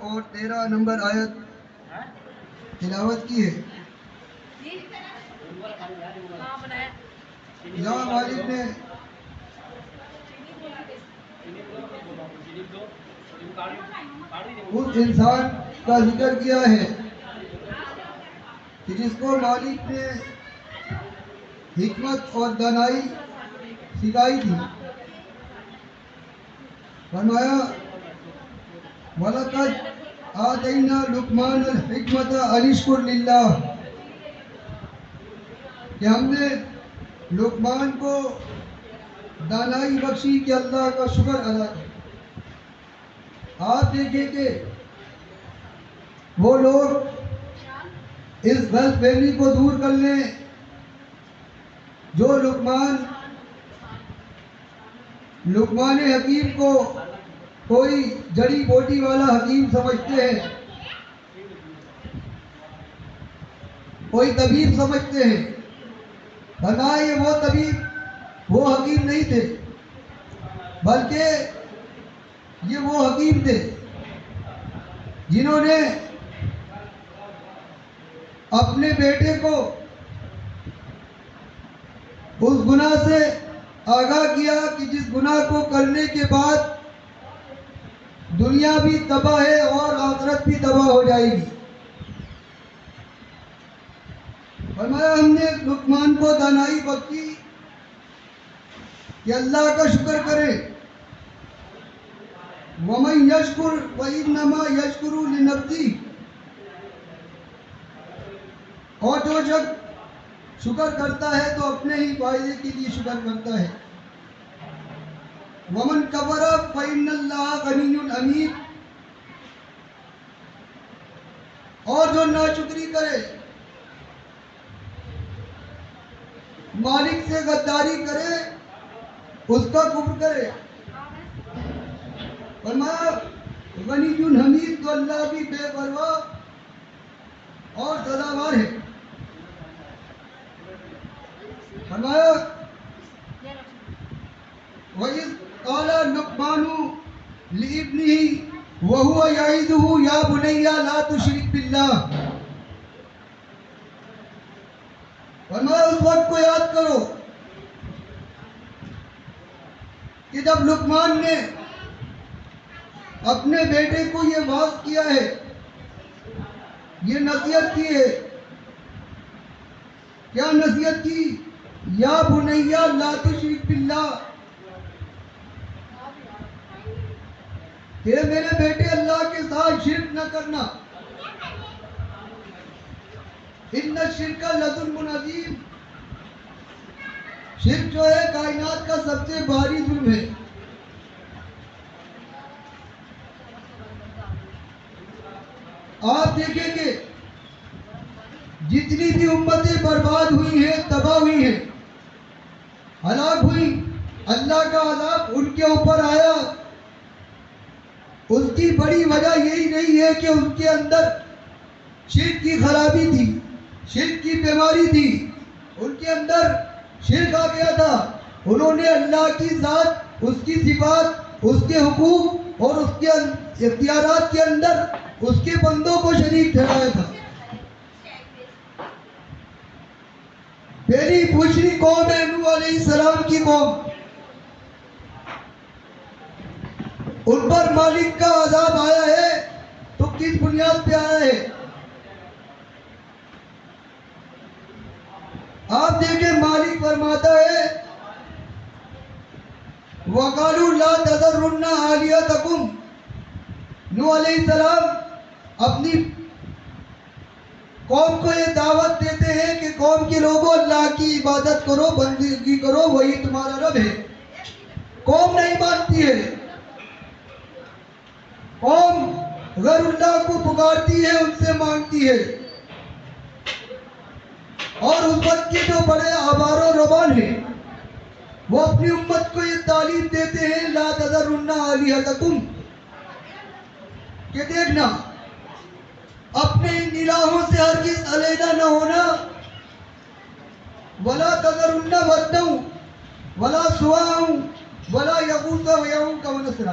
اور 13 نمبر آیت تلاوت کی ہے. یہاں مالک نے اس انسان کا ذکر کیا ہے کہ جس کو مالک نے حکمت اور دانائی سکھائی تھی. فرمایا وَلَقَدْ آتَيْنَا لُقْمَانَ الْحِکْمَةَ أَنِ اشْکُرْ لِلَّهِ کہ ہم نے لقمان کو دانائی بخشی کہ اللہ کا شکر ادا کرے. آپ دیکھیں کہ وہ لوگ اس غلط فہمی کو دور کر لیں جو لقمان حکیم کو کوئی جڑی بوٹی والا حکیم سمجھتے ہیں, کوئی طبیب سمجھتے ہیں. فرمایا یہ وہ طبیب وہ حکیم نہیں تھے, بلکہ یہ وہ حکیم تھے جنہوں نے اپنے بیٹے کو اس گناہ سے آگاہ کیا کہ جس گناہ کو کرنے کے بعد دنیا بھی تباہ ہے اور آخرت بھی تباہ ہو جائے گی. فرمایا ہم نے لقمان کو دانائی بخشی کہ اللہ کا شکر کرے. وَمَن يَشْكُرْ فَإِنَّمَا يَشْكُرُ لِنَفْسِهِ اور جو شخص شکر کرتا ہے تو اپنے ہی فائدے کے لیے شکر کرتا ہے. وَمَن كَفَرَ فَإِنَّ اللَّهَ غَنِيٌّ حَمِيدٌ اور جو ناشکری کرے, مالک سے غداری کرے, اس کا کفر کرے. فرمایا غنی حمید تو اللہ بھی بے پرواہ اور سزاوار ہے. فرمایا وَإِذْ قَالَ لُقْمَانُ لِابْنِهِ وَهُوَ يَعِظُهُ يَا بُنَيَّ لَا تُشْرِكْ بِاللَّهِ فرمایا اس وقت کو یاد کرو کہ جب لقمان نے اپنے بیٹے کو یہ واعظ کیا ہے, یہ نصیحت کی ہے. کیا نصیحت کی؟ یا بنیا لا تشرک باللہ کہ میرے بیٹے اللہ کے ساتھ شرک نہ کرنا. ان الشرک لظلم عظیم شرک جو ہے کائنات کا سب سے بھاری ظلم ہے. آپ دیکھیں کہ جتنی بھی امتیں برباد ہوئی ہیں, تباہ ہوئی ہیں, ہلاک ہوئی, اللہ کا عذاب ان کے اوپر آیا. اس کی بڑی وجہ یہی نہیں ہے کہ ان کے اندر شرک کی خرابی تھی, شرک کی بیماری تھی, ان کے اندر شرک آ گیا تھا. انہوں نے اللہ کی ذات, اس کی صفات, اس کے حقوق اور اس کے اختیارات کے اندر اس کے بندوں کو شریک ٹھہرایا تھا. پہلی پوچھنی قوم ہے نوح علیہ السلام کی قوم, ان پر مالک کا عذاب آیا ہے تو کس بنیاد پہ آیا ہے؟ آپ دیکھیں مالک فرماتا ہے وَقَالُوا لَا تَذَرُنَّ آلِهَتَكُمْ نوح علیہ السلام اپنی قوم کو یہ دعوت دیتے ہیں کہ قوم کے لوگوں اللہ کی عبادت کرو, بندگی کرو, وہی تمہارا رب ہے. قوم نہیں مانتی ہے, قوم غیر اللہ کو پکارتی ہے, ان سے مانگتی ہے. اور اس وقت کے جو بڑے آبار و ربان ہیں وہ اپنی امت کو یہ تعلیم دیتے ہیں لا تذرن آلہتکم کہ دیکھنا اپنے ان الہوں سے ہرگز علیحدہ نہ ہونا. ولا تذرن ودا ولا سواع ولا یغوث ویعوق ونسرا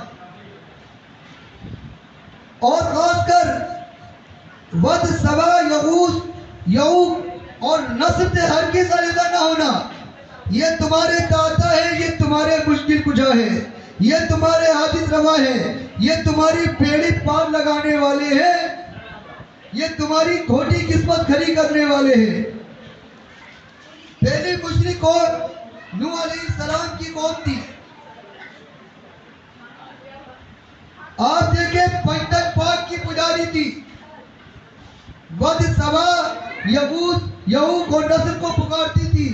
اور خاص کر ود، سوا، یغوث، یعوق اور نصر سے ہرگز علیحدہ نہ ہونا. یہ تمہارے داتا ہے، یہ تمہارے مشکل کشا ہے، یہ تمہارے حاجت روا ہے، یہ تمہاری بیڑی پار لگانے والے ہیں، یہ تمہاری کھوٹی قسمت کھڑی کرنے والے ہیں. پہلی مشرک قوم نوح علیہ السلام کی قوم تھی. آپ دیکھیں پنجتن پاک کی پجاری تھی. ود، سوا، یغوث، یعوق اور نصر کو پکارتی تھی.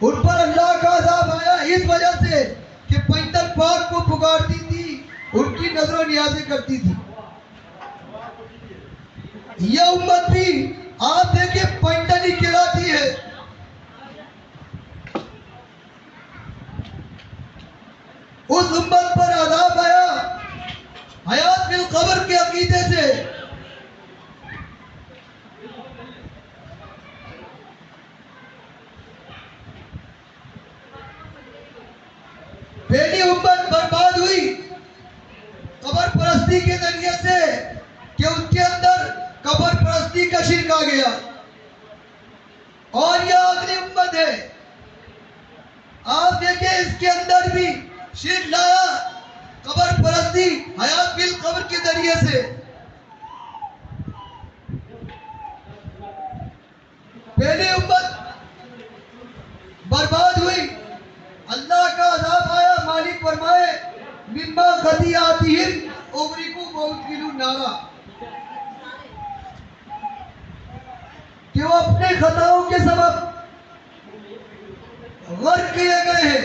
ان پر اللہ کا عذاب آیا اس وجہ سے کہ پنجتن پاک کو پکارتی تھی، ان کی نظر و نیازیں کرتی تھی. یہ امت بھی آپ دیکھیں پنجتن ہی کہلاتی ہے. اس امت پر عذاب آیا حیات فی القبر کے عقیدے سے. پہلی امت برباد ہوئی قبر پرستی کے ذریعے سے کہ اس کے اندر قبر پرستی کا شرک آ گیا. اور یہ آخری امت ہے. آپ دیکھیں اس کے اندر بھی شرک لایا قبر پرستی حیات فی القبر کے ذریعے سے. پہلی امت برباد ہوئی، اللہ کا عذاب آیا. مالک فرمائے مما خطیئاتہم اغرقوا فادخلوا النار، کہ وہ اپنے خطاؤں کے سبب غرق کیے گئے ہیں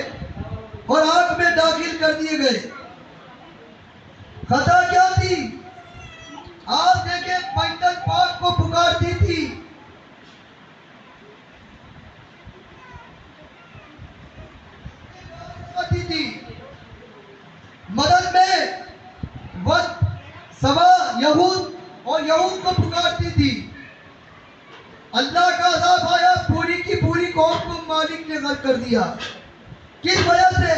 اور آگ میں داخل کر دیے گئے. خطا کیا تھی؟ آپ دیکھیں پنجتن پاک کو پکارتی تھی. مدد میں ود، سوا، یہود اور یعوق کو پکارتی تھی. اللہ کا عذاب آیا، پوری کی پوری قوم کو مالک نے غرق کر دیا. کس وجہ سے؟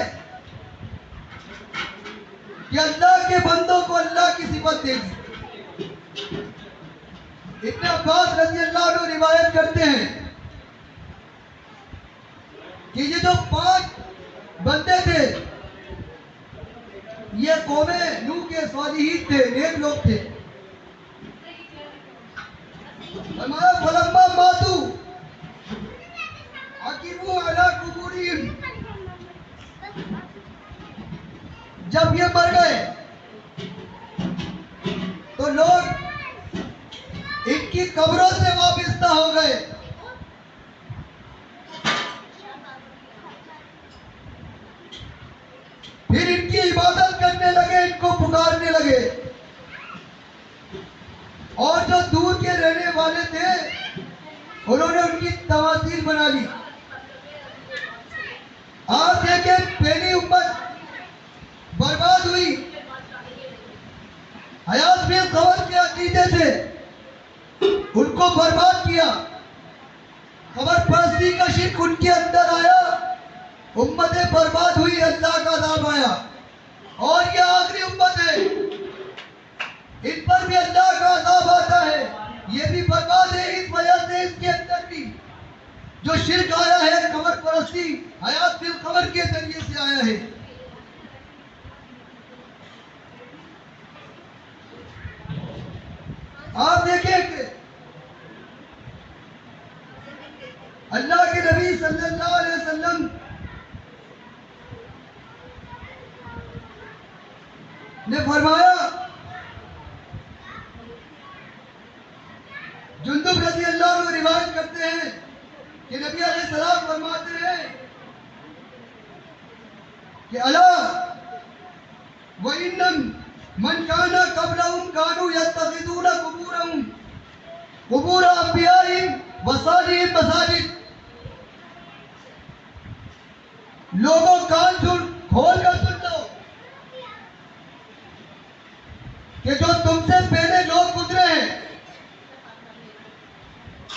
کہ اللہ کے بندوں کو اللہ کی صفت دے دی. ابن عباس رضی اللہ عنہ روایت کرتے ہیں کہ یہ جو 5 بندے تھے یہ قوم نوح کے صالحین تھے، نیک لوگ تھے. فرمایا فلما ماتوا عقبوا علی قبورہم، جب یہ مر گئے تو لوگ ان کی قبروں سے وابستہ ہو گئے. پھر ان کی عبادت کرنے لگے، ان کو پکارنے لگے. اور جو دور کے رہنے والے تھے انہوں نے ان کی تماثیل بنا لی. آپ دیکھیں پہلی امت برباد ہوئی حیات فی القبر کے عقیدے سے، ان کو برباد کیا. قبر پرستی کا شرک ان کے اندر آیا، امتیں برباد ہوئی، اللہ کا عذاب آیا. اور یہ آخری امت ہے، ان پر بھی اللہ کا عذاب آتا ہے، یہ بھی برباد ہے. اس وجہ سے اس کے اندر بھی جو شرک آیا ہے قبر پرستی حیات فی القبر کے ذریعے سے آیا ہے. آپ دیکھیں کہ اللہ کے نبی صلی اللہ علیہ وسلم نے فرمایا، جندب رضی اللہ عنہ روایت کرتے ہیں کہ نبی علیہ السلام فرماتے ہیں کہ الا وَإِنَّ مَنْ كَانَ قَبْلَهُمْ كَانُوا يَتَّخِذُونَ قُبُورَ أَنْبِيَائِهِمْ وَصَالِحِهِمْ مَسَاجِدَ. لوگوں کان کھول کر سن لو کہ جو تم سے پہلے لوگ گزرے ہیں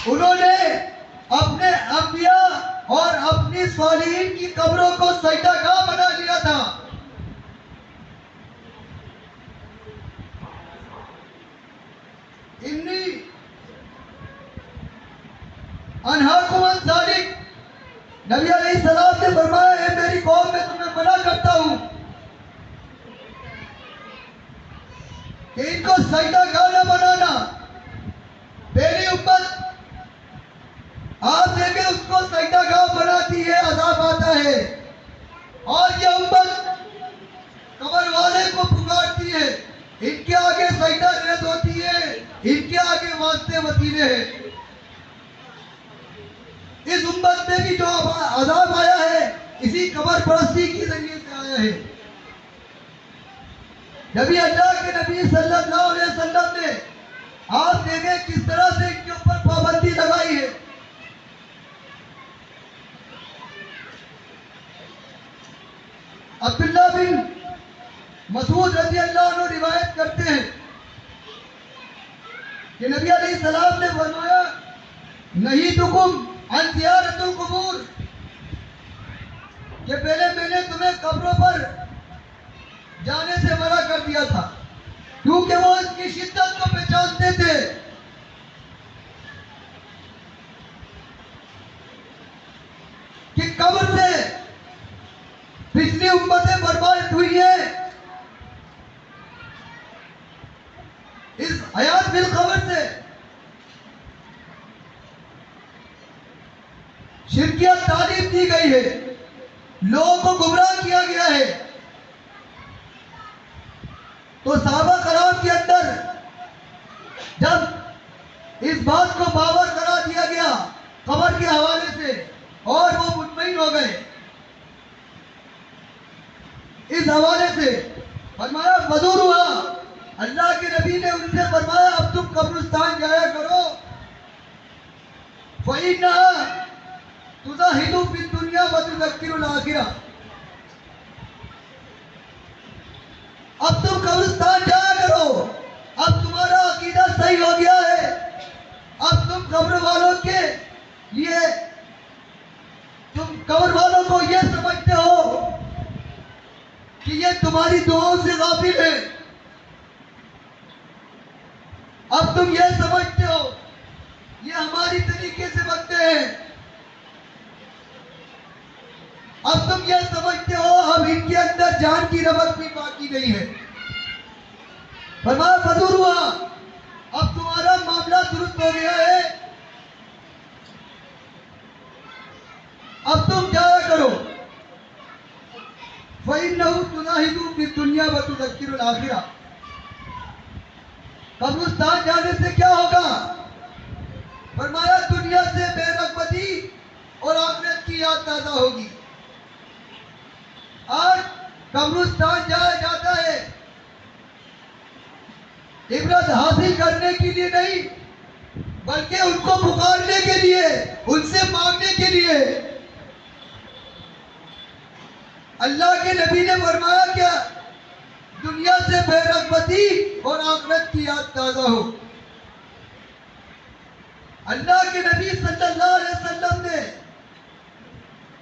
انہوں نے اپنے انبیاء اور اپنی صالحین کی قبروں کو سجدہ گاہ بنا لیا تھا. انی انہاکم عن ذالک، نبی علیہ السلام نے فرمایا ہے میری قوم میں تمہیں منع کرتا ہوں کہ ان کو سجدہ گاہ نہ بنانا. پہلی امت آپ دیکھیں اس کو سجدہ گاہ بناتی ہے، عذاب آتا ہے. اور یہ امت قبر والے کو پکارتی ہے، ان کے آگے سجدہ ریز ہوتی ہے، ان کے آگے واسطے وسیلے ہیں. اس امت میں بھی جو عذاب آیا ہے اسی قبر پرستی کے ذریعے سے آیا ہے. نبی اللہ کے نبی صلی اللہ علیہ وسلم نے آپ دیکھیں کس طرح سے ان کے اوپر پابندی لگائی ہے. عبداللہ بن مسعود رضی اللہ عنہ روایت کرتے ہیں کہ نبی علیہ السلام نے فرمایا نہیتکم عن زیارت القبور، کہ پہلے میں نے تمہیں قبروں پر جانے سے منع کر دیا تھا کیونکہ وہ اس کی شدت کو پہچانتے تھے. کہ قبر سے پچھلی امتیں برباد ہوئی ہیں، اس حیات بالقبر سے شرکیات تعلیم دی گئی ہے، لوگوں کو گمراہ کیا گیا ہے. تو صحابہ کرام کے اندر جب اس بات کو باور کرا دیا گیا قبر کے حوالے سے اور وہ مطمئن ہو گئے اس حوالے سے، فرمایا فزوروا، اللہ کے نبی نے ان سے فرمایا اب تم قبرستان جایا کرو. فَإِنَّهَا تُزَهِدُ فِي الدُّنْيَا وَتُذَكِّرُ الْآخِرَةَ، اب تم قبرستان جایا کرو، اب تمہارا عقیدہ صحیح ہو گیا ہے، اب تم قبر والوں کے لیے تم قبر والوں کو یہ سمجھتے ہو کہ یہ تمہاری دعاؤں سے غافل ہے، اب تم یہ سمجھتے ہو یہ ہماری طریقے سے بنتے ہیں، اب تم یہ سمجھتے ہو اب ان کے اندر جان کی رغبت بھی باقی نہیں ہے. فرمایا فزوروا، اب تمہارا معاملہ درست ہو گیا ہے، اب تم جایا کرو. فَإِنَّهُ تُزَهِدُ فِي الدُّنْيَا وَتُذَكِّرُ الْآخِرَةَ، قبرستان جانے سے کیا ہوگا؟ فرمایا دنیا سے بے رغبتی اور آخرت کی یاد تازہ ہوگی. آج قبرستان جایا جاتا ہے عبرت حاصل کرنے کے لیے نہیں بلکہ ان کو پکارنے کے لیے، ان سے مانگنے کے لیے. اللہ کے نبی نے فرمایا کیا؟ دنیا سے بے رغبتی اور آخرت کی یاد تازہ ہو. اللہ کے نبی صلی اللہ علیہ وسلم نے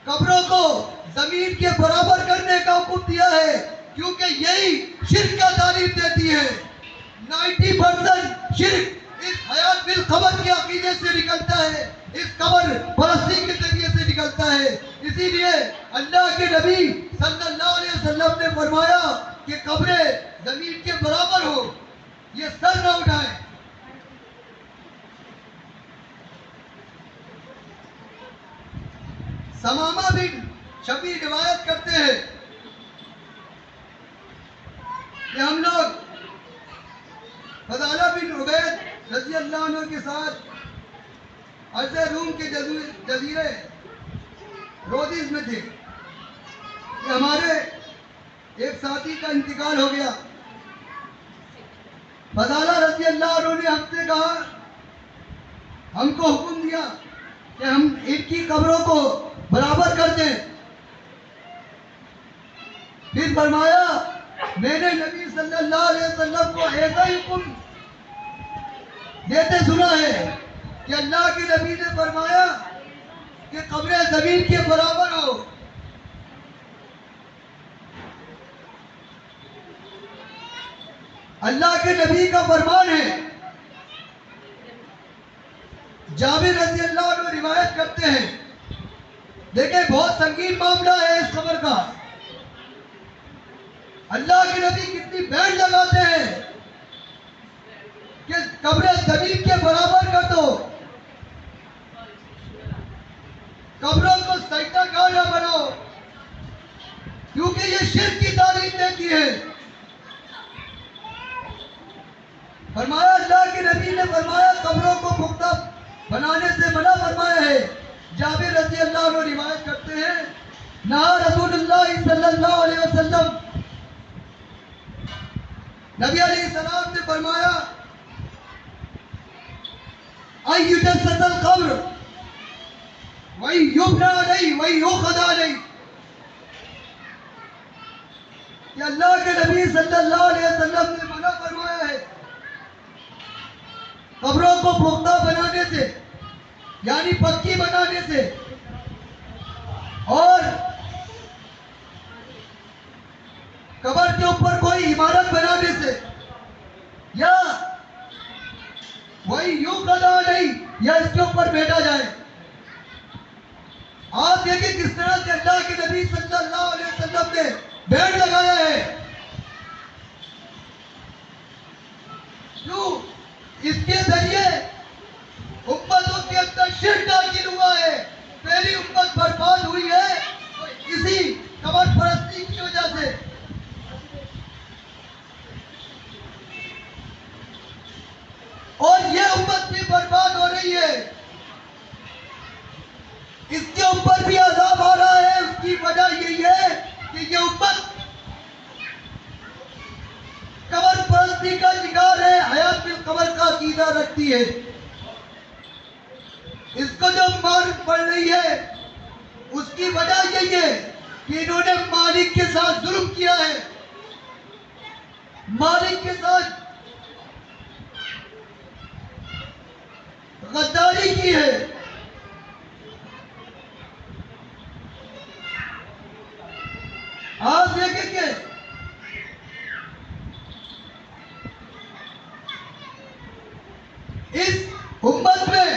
قبروں کو زمین کے برابر کرنے کا حکم دیا ہے کیونکہ یہی شرک کا تعلیم دیتی ہے. 90% شرک اس حیات بالقبر کے عقیدے سے نکلتا ہے، اس قبر پرستی کے ذریعے سے نکلتا ہے. اسی لیے اللہ کے نبی صلی اللہ علیہ وسلم نے فرمایا کہ قبریں زمین کے برابر ہو، یہ سر نہ اٹھائیں. ثمامہ بن شبی روایت کرتے ہیں کہ ہم لوگ فضالہ بن عبید رضی اللہ عنہ کے ساتھ عرض روم کے جزیرے رودیز میں تھے کہ ہمارے ایک ساتھی کا انتقال ہو گیا. فضالہ رضی اللہ عنہ نے ہم سے کہا، ہم کو حکم دیا کہ ہم ان کی قبروں کو برابر کر دیں. پھر فرمایا میں نے نبی صلی اللہ علیہ وسلم کو ایسا ہی حکم دیتے سنا ہے کہ اللہ کے نبی نے فرمایا کہ قبریں زمین کے برابر ہو. اللہ کے نبی کا فرمان ہے جابر رضی اللہ عنہ روایت کرتے ہیں، دیکھیں بہت سنگین معاملہ ہے اس قبر کا. اللہ کے نبی کتنی بینڈ لگاتے ہیں کہ قبر زمین کے برابر کر دو، قبروں کو سجدہ گاہ نہ بناؤ، کیونکہ یہ شرک کی تعلیم دیتی ہے. فرمایا اللہ کے نبی نے فرمایا قبروں کو پختہ بنانے سے منع فرمایا ہے. جابر رضی اللہ عنہ روایت کرتے ہیں، نہا رسول اللہ صلی اللہ علیہ وسلم، نبی علیہ السلام نے فرمایا ان یجسس القبر وَيُبْنَى عَلَيْهِ وَيُخَدَ عَلَيْهِ، کہ اللہ کے نبی صلی اللہ علیہ وسلم نے منع فرمایا ہے قبروں کو پختہ بنانے سے، یعنی پکی بنانے سے، اور قبر کے اوپر کوئی عمارت بنانے سے، یا وہی یوں قضا نہیں، یا اس کے اوپر بیٹھا جائے. آپ دیکھیں کس طرح سے اللہ کے نبی صلی اللہ علیہ وسلم نے بینڈ لگایا ہے. کیوں؟ اس کے ذریعے امتوں کے اندر شرک داخل ہوا ہے. پہلی امت برباد ہوئی ہے تو اسی قبر پرستی کی وجہ سے. اور یہ امت بھی برباد ہو رہی ہے، اس کے اوپر بھی عذاب آ رہا ہے. اس کی وجہ یہی ہے کہ یہ امت قبر پرستی کا شکار ہے، حیات بالقبر کا عقیدہ رکھتی ہے. اس کو جو مار پڑ رہی ہے اس کی وجہ یہی ہے کہ انہوں نے مالک کے ساتھ ظلم کیا ہے، مالک کے ساتھ غداری کی ہے. آپ دیکھیں کہ اس امت میں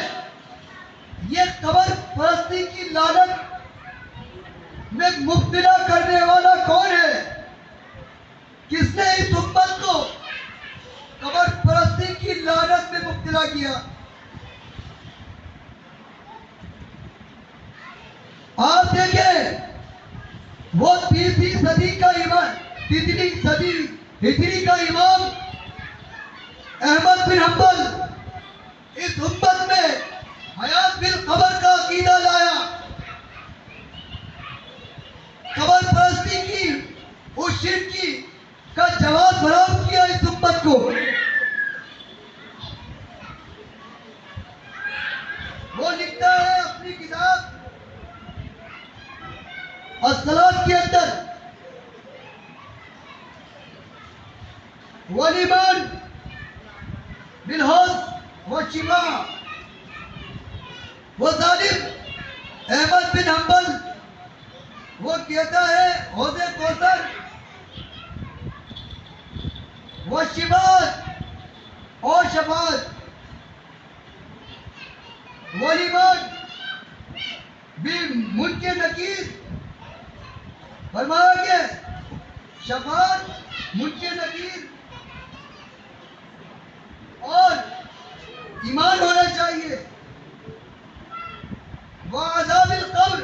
یہ قبر پرستی کی لعنت میں مبتلا کرنے والا کون ہے؟ کس نے اس امت کو قبر پرستی کی لعنت میں مبتلا کیا؟ آپ دیکھیں وہ تیسری صدی کا امام، تیسری صدی ہجری کا امام احمد بن حنبل اس امت میں حیات بالقبر کا عقیدہ لایا. قبر پرستی کی اس شرک کی کا جواب فراہم کیا اس امت کو. وہ لکھتا ہے اپنی کتاب الصلاۃ کے اندر، وَالْإِيمَانُ بِالْحَوْضِ وَالشِّفَاءِ. وہ ظالم احمد بن حنبل وہ کہتا ہے حوض کوثر والشفاعت اور شفاعت، وَالْإِيمَانُ بِالْمُنکَرِ نَکیر، فرمایا کہ شفاعت، منکر نکیر اور ایمان ہونا چاہیے. وعذاب القبر،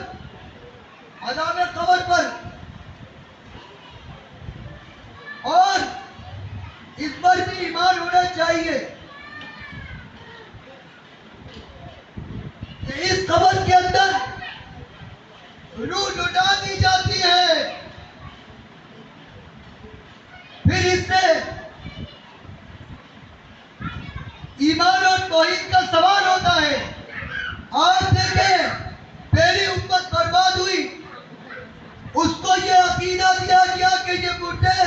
عذاب قبر پر، اور اس پر بھی ایمان ہونا چاہیے کہ اس قبر کے اندر روح لٹا دی جاتی ہے، پھر اس سے ایمان اور توحید کا سوال ہوتا ہے. آج دیکھیں پہلی امت برباد ہوئی، اس کو یہ عقیدہ دیا گیا کہ یہ بڈھے،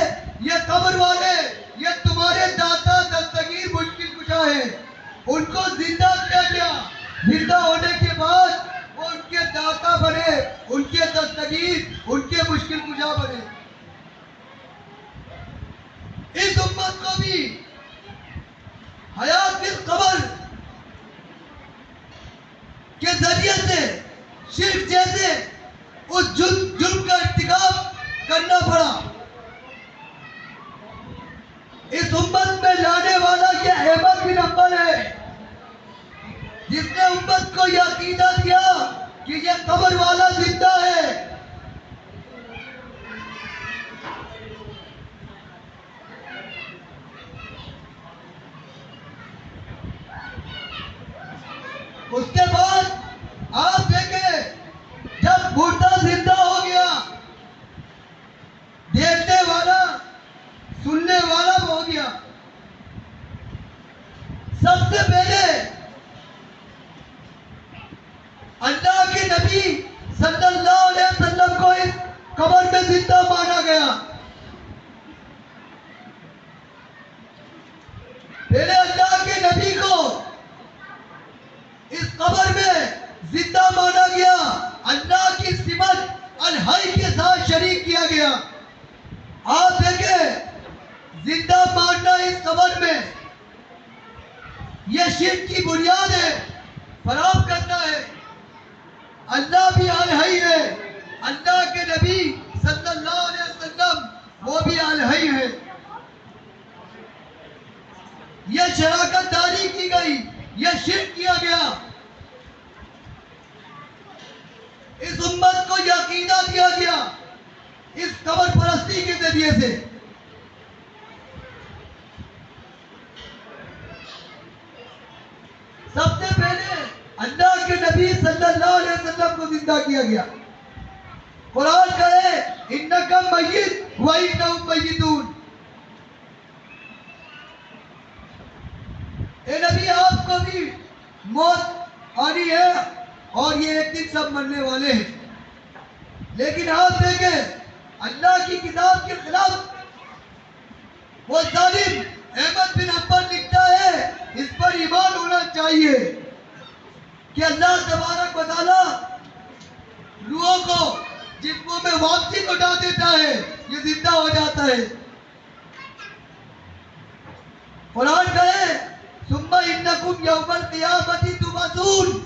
یہ قبر والے، یہ تمہارے داتا دستگیر مشکل کشا ہے. ان کو زندہ کیا گیا، زندہ ہونے کے بعد وہ ان کے داتا بنے، ان کے دستگیر، ان کے مشکل کشا بنے. اس امت کو بھی حیات بالقبر امت میں لانے والا یہ احمد بن حنبل ہے، جس نے امت کو یہ عقیدہ دیا کہ یہ قبر والا زندہ ہے۔ اس کے بعد آپ دیکھیں، جب مردہ زندہ ہو گیا، دیکھنے والا سننے والا ہو گیا، سب سے پہلے اللہ کے نبی صلی اللہ علیہ وسلم کو اس قبر میں زندہ مانا گیا۔ پہلے اللہ کے نبی کو اس قبر میں زندہ مانا گیا، اللہ کی صفت الحی کے ساتھ شریک کیا گیا۔ آپ دیکھیں، زندہ ماننا اس قبر میں یہ شرک کی بنیاد ہے، فراہم کرنا ہے۔ اللہ بھی الحی ہے، اللہ کے نبی صلی اللہ علیہ وسلم وہ بھی الحی ہے۔ یہ شراکت داری کی گئی، یہ شرک کیا گیا۔ اس امت کو یہ عقیدہ دیا گیا اس قبر پرستی کے ذریعے سے۔ سب سے پہلے اللہ کے نبی صلی اللہ علیہ وسلم کو زندہ کیا گیا۔ قرآن کہے انکا میت و انہم میتون، اے نبی آپ کو بھی موت آنی ہے اور یہ ایک دن سب مرنے والے ہیں۔ لیکن آپ دیکھیں، اللہ کی کتاب کے خلاف وہ ظالم احمد بن حنبل لکھتا ہے، اس پر ایمان ہونا چاہیے کہ اللہ تبارک و تعالیٰ روحوں کو جسموں میں واپسی لوٹا دیتا ہے، یہ زندہ ہو جاتا ہے۔ قرآن کہے ثم انکم یوم القیامۃ تبعثون،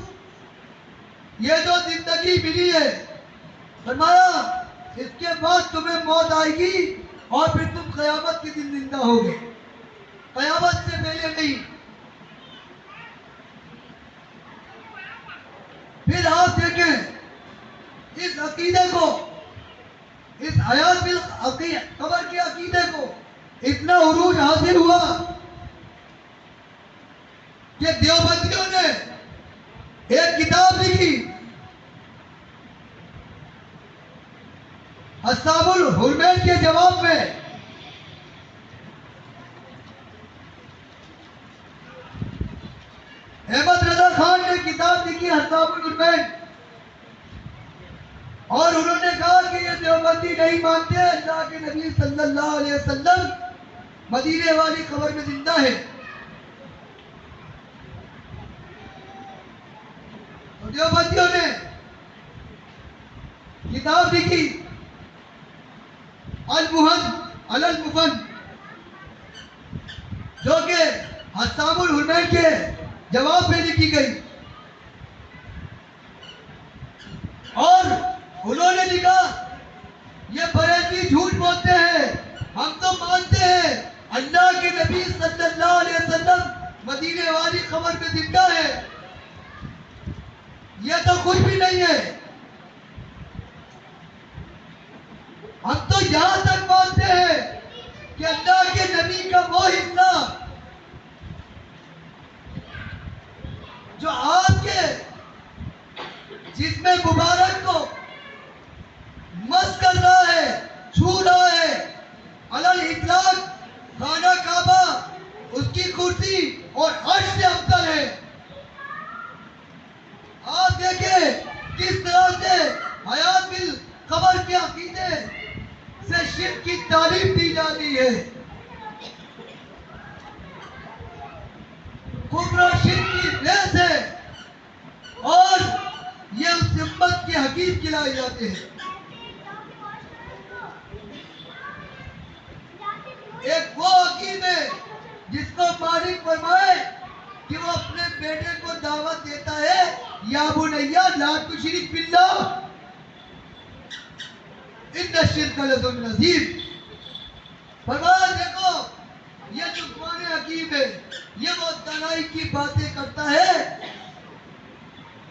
یہ جو زندگی ملی ہے، فرمایا اس کے بعد تمہیں موت آئے گی اور پھر تم قیامت کے دن زندہ ہوگے، قیامت سے پہلے نہیں۔ پھر آپ دیکھیں اس عقیدے کو، اس حیات قبر کے عقیدے کو اتنا عروج حاصل ہوا کہ دیوبندیوں نے ایک کتاب لکھی، اصحاب الحرمین کے جواب میں۔ احمد رضا خان نے کتاب لکھی اصحاب الحرمین، اور انہوں نے کہا کہ یہ دیوبندی نہیں مانتے اللہ کے نبی صلی اللہ علیہ وسلم مدینے والی قبر میں زندہ ہے۔ تو دیوبندیوں نے کتاب لکھی المہن علی المفن، جو کہ اصحاب الحرمین کے جواب میں لکھی گئی، اور انہوں نے لکھا یہ بریلوی جھوٹ بولتے ہیں، ہم تو مانتے ہیں اللہ کے نبی صلی اللہ علیہ وسلم مدینے والی قبر میں زندہ ہے، یہ تو کچھ بھی نہیں ہے۔ ہم تو یہاں تک مانتے ہیں کہ اللہ کے نبی کا وہ حصہ جو آپ کے جسم مبارک کو مس کر رہا ہے، چھو رہا ہے، علی الاطلاق خانہ کعبہ اس کی کرسی اور عرش سے افضل ہے۔ آپ دیکھیں کس طرح سے حیات بالقبر کے عقیدے سے شرک کی تعلیم دی جاتی ہے، کفر و شرک کی بحث ہے، اور یہ اس امت کے حقیق کھلائے جاتے ہیں۔ ایک وہ حکیم ہے جس کو مالک فرمائے کہ وہ اپنے بیٹے کو دعوت دیتا ہے، یا بنیا لا تشرک باللہ ان الشرک لظلم عظیم۔ فرمایا دیکھو یہ جو حکیم ہے، یہ وہ دانائی کی باتیں کرتا ہے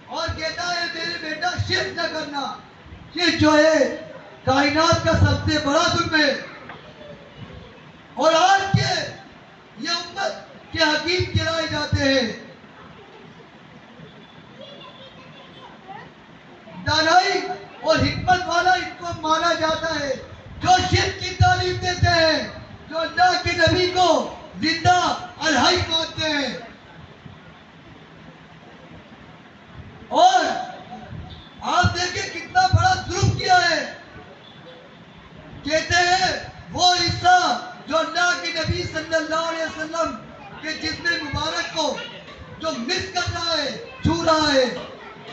اور کہتا ہے میرے بیٹا شرک نہ کرنا، شرک جو ہے کائنات کا سب سے بڑا ظلم ہے۔ اور آج کے یہ امت کے حکیم کہلائے جاتے ہیں، دانائی اور حکمت والا ان کو مانا جاتا ہے، جو شرک کی تعلیم دیتے ہیں، جو اللہ کے نبی کو زندہ الحی مانتے ہیں۔ اور آپ دیکھیں کتنا بڑا ظلم کیا ہے، کہتے ہیں وہ حصہ جو اللہ کے نبی صلی اللہ علیہ وسلم کے جسم مبارک کو جو مس کر رہا ہے، چھو رہا ہے،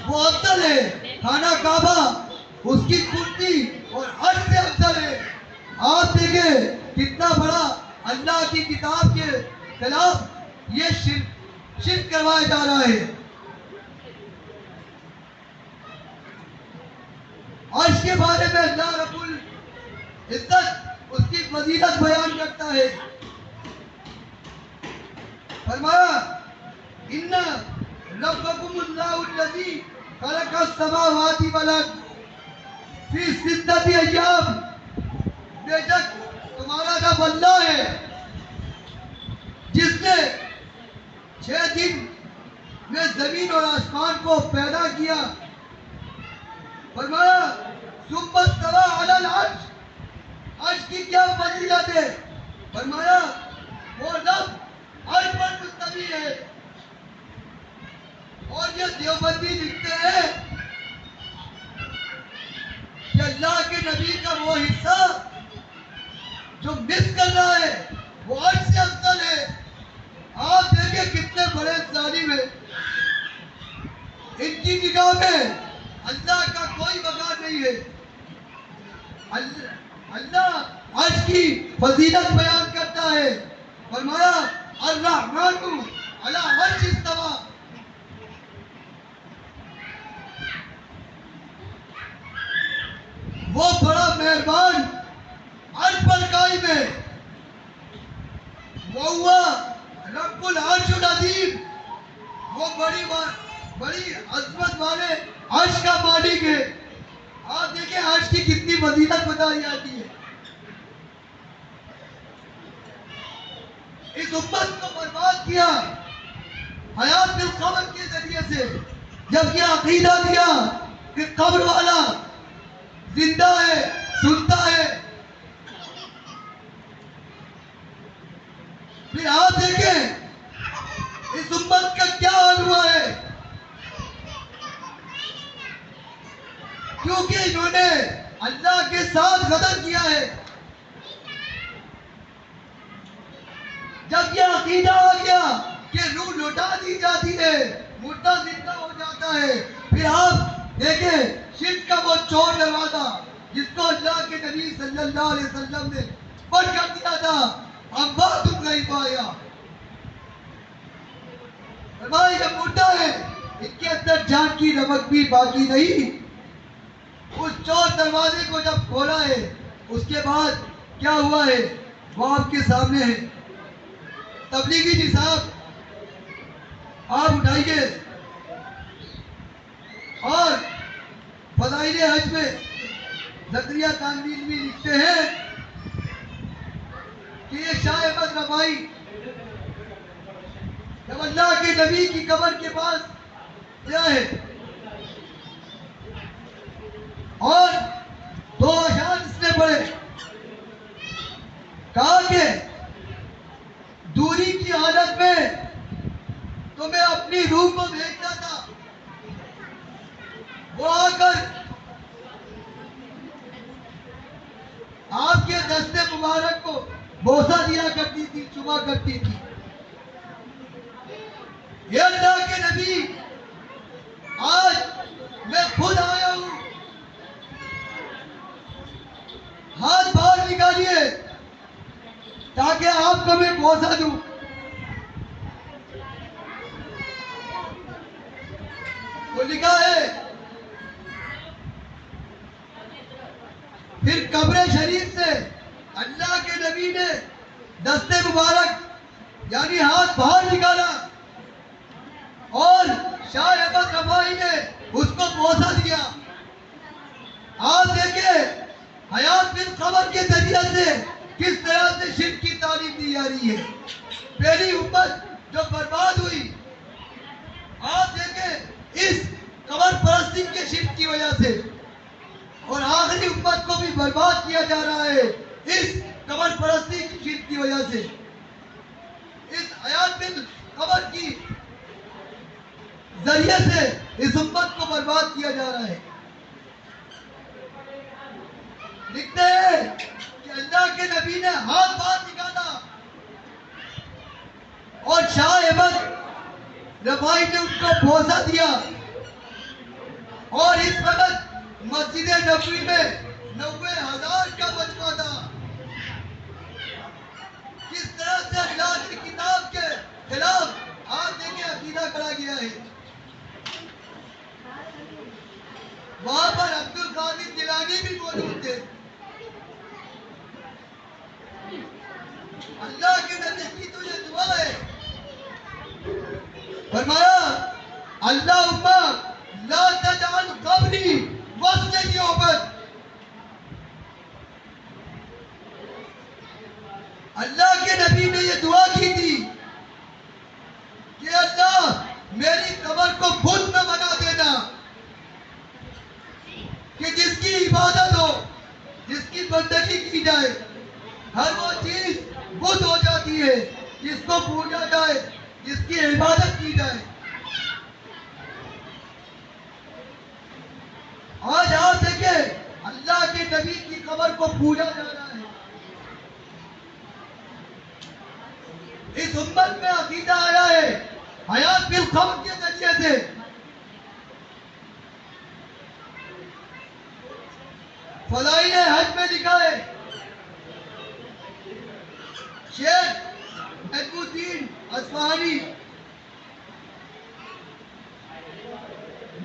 وہ افضل ہے۔ خانہ کعبہ اس کی کرسی اور عرش سے افضل ہے۔ آپ دیکھیں کتنا بڑا اللہ کی کتاب کے خلاف یہ شرک کروایا جا رہا ہے۔ عرش کے بارے میں اللہ رب العزت اس کی فضیلت بیان کرتا ہے، فرمایا ان ربکم اللہ الذی خلق السماوات والارض فی ستۃ ایام، بے شک تمہارا رب اللہ ہے جس نے 6 دن میں زمین اور آسمان کو پیدا کیا۔ فرمایا ثم استوى علی العرش، عرش کی کیا فضیلت ہے؟ فرمایا وہ رب عرش پر مستوی ہے۔ اور یہ دیوبندی لکھتے ہیں کہ اللہ کے نبی کا وہ حصہ جو مس کر رہا ہے وہ عرش سے افضل ہے۔ آپ دیکھیں کتنے بڑے ظالم ہیں، ان کی نگاہ میں اللہ کا کوئی مقام نہیں ہے۔ اللہ عرش کی فضیلت بیان کرتا ہے، فرمایا الرحمن علی عرش استوى، وہ بڑا مہربان عرش پر قائم ہے۔ وَهُوَ رب العرش العظیم، وہ بڑی عظمت والے عرش کا مالک ہے۔ آپ دیکھیں عرش کی کتنی فضیلت بتائی جاتی ہے۔ اس امت کو برباد کیا حیات القبر کے ذریعے سے، جب یہ عقیدہ دیا کہ قبر والا زندہ ہے، سنتا ہے۔ پھر آپ دیکھیں اس امت کا کیا حال ہوا ہے، کیونکہ انہوں نے اللہ کے ساتھ غدر کیا ہے۔ جب یہ عقیدہ آ گیا کہ روح لوٹا دی جاتی ہے، مردہ زندہ ہو جاتا ہے، پھر آپ دیکھیں شرک کا وہ چور دروازہ جس کو اللہ کے نبی صلی اللہ علیہ وسلم نے بند کر دیا تھا، اموات نہیں پایا۔ فرمایا یہ مردہ ہے، ان کے اندر جان کی رمق بھی باقی نہیں۔ اس چور دروازے کو جب کھولا ہے، اس کے بعد کیا ہوا ہے وہ آپ کے سامنے ہے۔ تبلیغی نصاب آپ اٹھائیے اور فضائل حج میں زکریا تانویر بھی لکھتے ہیں کہ یہ شاہ احمد رفاعی جب اللہ کے نبی کی قبر کے پاس گیا ہے اور 2 اشعار اس نے پڑھے، کہا کہ دوری کی حالت میں تو میں اپنی روح کو بھیجتا تھا، وہ آ کر آپ کے دست مبارک کو بوسہ دیا کرتی تھی، چما کرتی تھی۔ اے اللہ کے نبی، آج میں خود آیا ہوں، ہاتھ باہر نکالیے تاکہ آپ کو میں بوسہ دوں۔ وہ لکھا ہے پھر قبر شریف سے اللہ کے نبی نے دست مبارک یعنی ہاتھ باہر نکالا اور شاہ احمد رفاعی نے اس کو بوسہ دیا. آپ دیکھیں حیات بن قمر کے ذریعے سے کس طرح سے شرک کی تعلیم دی جا رہی ہے. پہلی امت جو برباد ہوئی آپ دیکھیں اس قبر پرستی کے شرک کی وجہ سے, اور آخری امت کو بھی برباد کیا جا رہا ہے اس قبر پرستی کی شرک کی وجہ سے. اس حیات بن قمر کی ذریعے سے اس امت کو برباد کیا جا رہا ہے. لکھتے ہیں کہ اللہ کے نبی نے ہاتھ باہر نکالا اور شاہ احمد رفاعی نے ان کو بوسہ دیا, اور اس وقت مسجد نبوی میں 90,000 کا مجمع تھا. کس طرح سے اللہ کی کتاب کے خلاف آپ دیکھیں عقیدہ کرا گیا ہے. وہاں پر عبد القادر جیلانی بھی موجود تھے. اللہ کے نبی کی تو یہ دعا ہے, فرمایا اللہم لا تجعل قبری وسط یعبد. اللہ کے نبی نے یہ دعا کی تھی کہ اللہ میری قبر کو بت نہ بنا دینا, کہ جس کی عبادت ہو, جس کی بندگی کی جائے, ہر وہ چیز بت ہو جاتی ہے جس کو پوجا جائے, جس کی عبادت کی جائے. آج آپ دیکھیں اللہ کے نبی کی قبر کو پوجا جا رہا ہے. اس امت میں عقیدہ آیا ہے حیات بن قمر کے ذریعے سے. فضائل حج میں لکھا ہے شیخ نجم الدین اصفہانی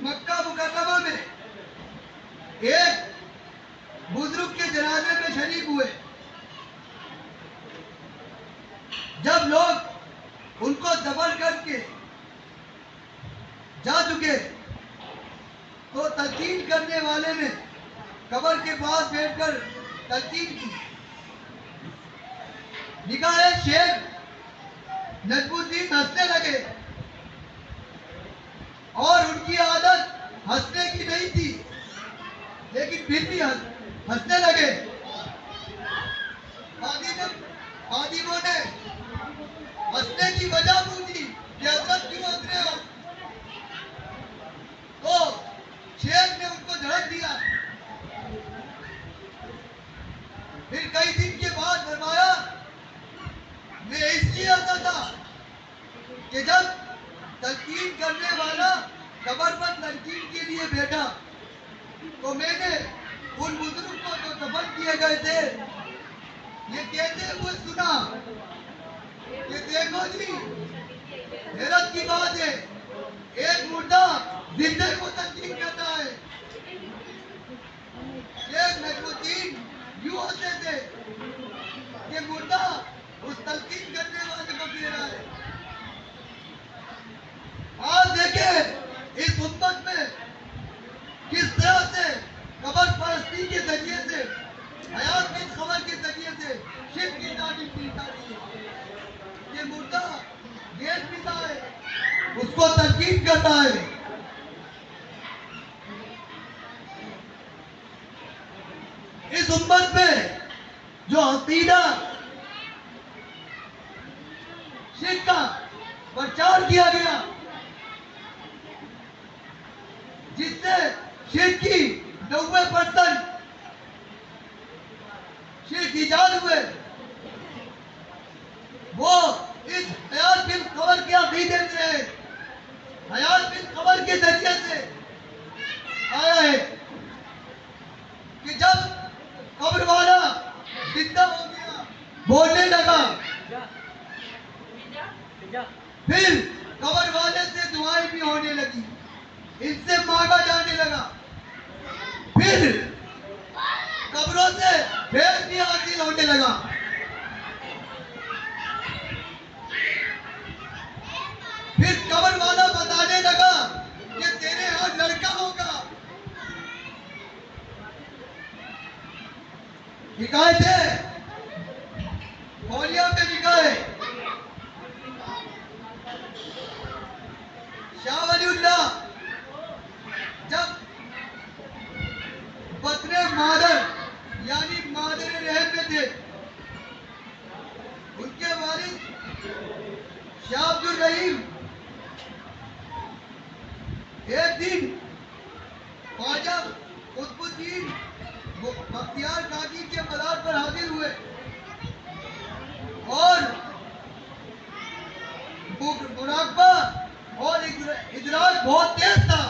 مکہ مکرمہ میں ایک بزرگ کے جنازے میں شریک ہوئے. جب لوگ ان کو دفن کر کے جا چکے تو تلقین کرنے والے نے قبر کے پاس بیٹھ کر تلقین کی. لکھا ہے شیخ نجم الدین ہنسنے لگے, اور ان کی عادت ہنسنے کی نہیں تھی لیکن پھر بھی ہنسنے لگے. خادموں نے ہنسنے کی وجہ پوچھی کہ حضرت کیوں ہنس رہے ہو, تو شیخ نے ان کو جھڑک دیا. پھر کئی دن کے بعد فرمایا میں اس لیے ہنسا تھا کہ جب تلقین کرنے والا قبر پر تلقین کے لیے بیٹھا تو میں نے ان بزرگ کو جو دفن کیے گئے تھے یہ کہتے ہوئے سنا کہ دیکھو جی حیرت کی بات ہے, ایک مردہ زندے کو تلقین کرتا ہے. شیخ نجم الدین یوں ہنستے تھے کہ مردہ اس تلقین کرنے والے کو کہہ رہا ہے. آج دیکھیں اس امت میں کس طرح سے قبر پرستی کے ذریعے سے حیات بن قمر کے ذریعے سے شرک کی تعلیم دی جاتی ہے. یہ مردہ گیٹ پیتا ہے, اس کو تلقین کرتا ہے. اس امت میں جو عقیدہ شرک کا پرچار کیا گیا جس سے شرک کی 90% شرک ایجاد ہوئے, وہ اس حیات بن قمر کے عقیدے سے, حیات بن قمر کے ذریعے سے آیا ہے کہ جب قبر والا زندہ ہو گیا, بولنے لگا, پھر قبر والے سے دعائیں بھی ہونے لگی, ان سے مانگا جانے لگا, پھر قبروں سے بھیج بھی حاصل ہونے لگا. پھر قبر والا بتانے لگا کہ تیرے ہاں لڑکا ہوگا. حکایت ہے اولیاء میں لکھا ہے شاہ ولی اللہ جب بطن مادر یعنی مادر رحم میں تھے، ان کے والد شاہ عبد الرحیم ایک دن خواجہ قطب الدین بختیار کاکی کے مزار پر حاضر ہوئے اور مراقبہ اور ادراک بہت تیز تھا،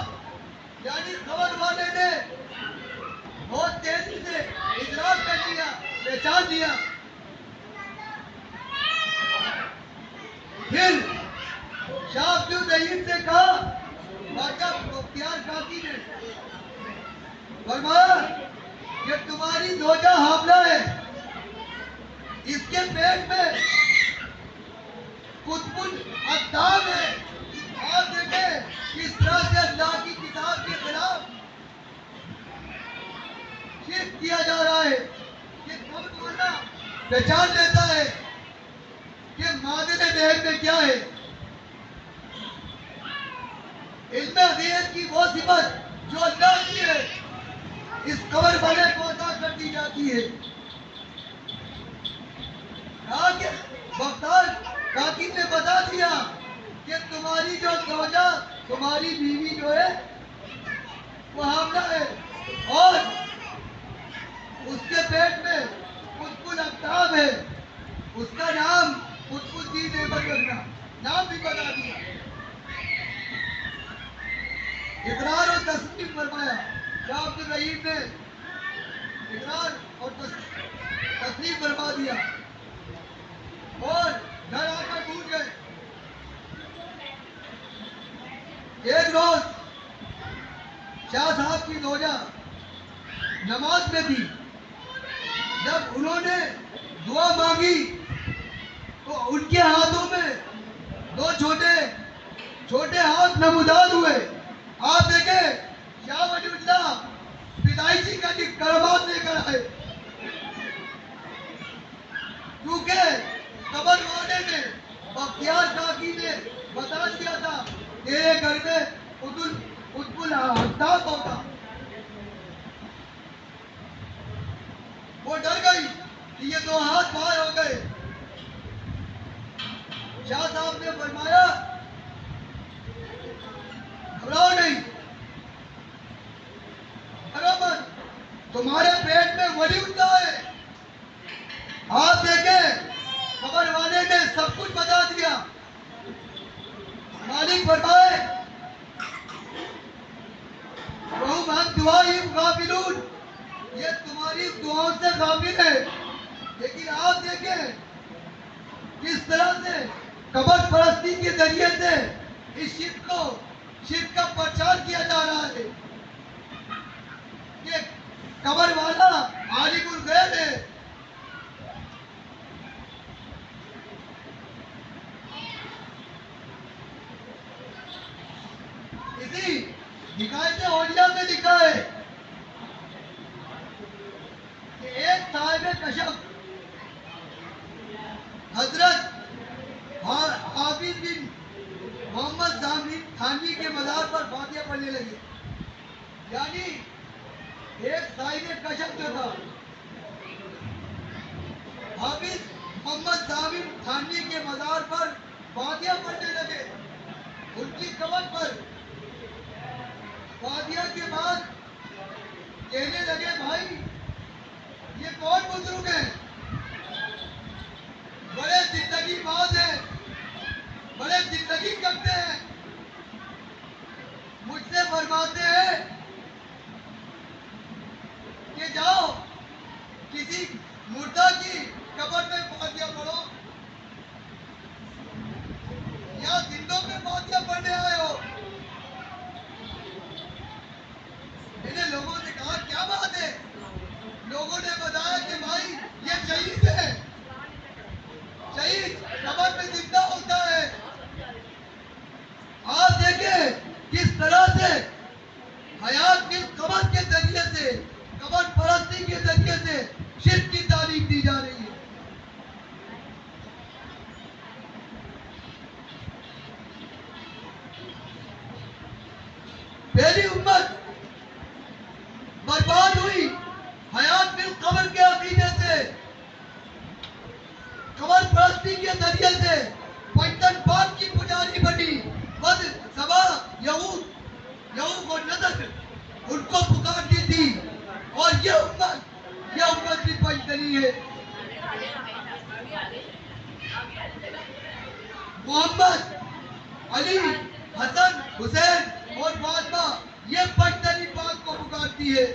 یعنی خبر والے نے بہت تیزی سے ادراک کر لیا، پہچان لیا. پھر شاہ عبد الرحیم سے کہا، خواجہ بختیار کاکی نے فرمایا کہ تمہاری زوجہ حاملہ ہے، اس کے پیٹ میں قطب الاقدام ہے. آپ دیکھیں کس طرح سے اللہ کی کتاب کے خلاف شرک کیا جا رہا ہے. کہ قبر والا پہچان لیتا ہے کہ مادر رحم میں کیا ہے. علم غیب کی وہ صفت جو اللہ کی ہے اس قبر والے کو عطا کر دی جاتی ہے. کہا کہ بختیار کاکی نے بتا دیا کہ تمہاری جو زوجہ تمہاری بیوی جو ہے وہ حاملہ ہے اور اس کے پیٹ میں قطب الاقدام ہے. اس کا نام قطب الدین احمد رکھنا، نام بھی بتا دیا. اقرار اور تسلیم فرمایا. شاہ عبد الرحیم نے اقرار اور تسلیم فرما دیا اور گھر آ کر ڈھونڈ گئے. ایک روز شاہ صاحب کی زوجہ نماز میں تھی. جب انہوں نے دعا مانگی تو ان کے ہاتھوں میں دو چھوٹے ہاتھ نمودار ہوئے. آپ دیکھیں شاہ ولی اللہ پیدائشی کا کرامات لے کر آئے، کیونکہ قبر والے نے بختیار کاکی نے بتا دیا تھا تیرے گھر میں قطب الاقدام ہوگا. وہ ڈر گئی کہ یہ دو ہاتھ باہر ہو گئے. شاہ صاحب نے فرمایا گھبراؤ نہیں، برابر تمہارے پیٹ میں ولی اللہ ہے. آپ دیکھیں خبر والے نے سب کچھ بتا دیا. مالک فرمائے وَهُمْ عَنْ دُعَائِهِمْ غَافِلُونَ، یہ تمہاری دعاؤں سے غافل ہے. لیکن آپ دیکھیں کس طرح سے قبر پرستی کے ذریعے سے اس شرک کا پرچار کیا جا رہا ہے کہ قبر والا عالم الغیب ہے. اسی حکایت اولیاء میں لکھا ہے کہ ایک صاحب کشف حضرت حافظ بن محمد تھانوی کے مزار پر فاتحہ پڑھنے لگے. یعنی ایک صاحب کشف جو تھا حافظ محمد تھانوی کے مزار پر فاتحہ پڑھنے لگے. ان کی قبر پر فاتحہ کے بعد کہنے لگے بھائی یہ کون بزرگ ہیں، بڑے زندگی باز ہیں، بڑے زندگی کرتے ہیں. مجھ سے فرماتے ہیں کہ جاؤ کسی مردہ کی قبر میں فاتحہ پڑھو، یا زندوں میں فاتحہ پڑھنے آئے ہو. میں نے لوگوں سے کہا کیا بات ہے؟ لوگوں نے بتایا کہ بھائی یہ شہید ہے، شہید قبر میں زندہ ہوتا ہے. پہلی امت برباد ہوئی حیات بالقبر کے عقیدے سے، قبر پرستی کے ذریعے سے، پشتن پاک کی پجاری بنی، بد سبا یہود و نظر ان کو پکارتی تھی، اور یہ امت بھی پشتنی ہے۔ محمد، علی، حسن، حسین اور فاطمہ یہ پشتنی پاک کو پکارتی ہے۔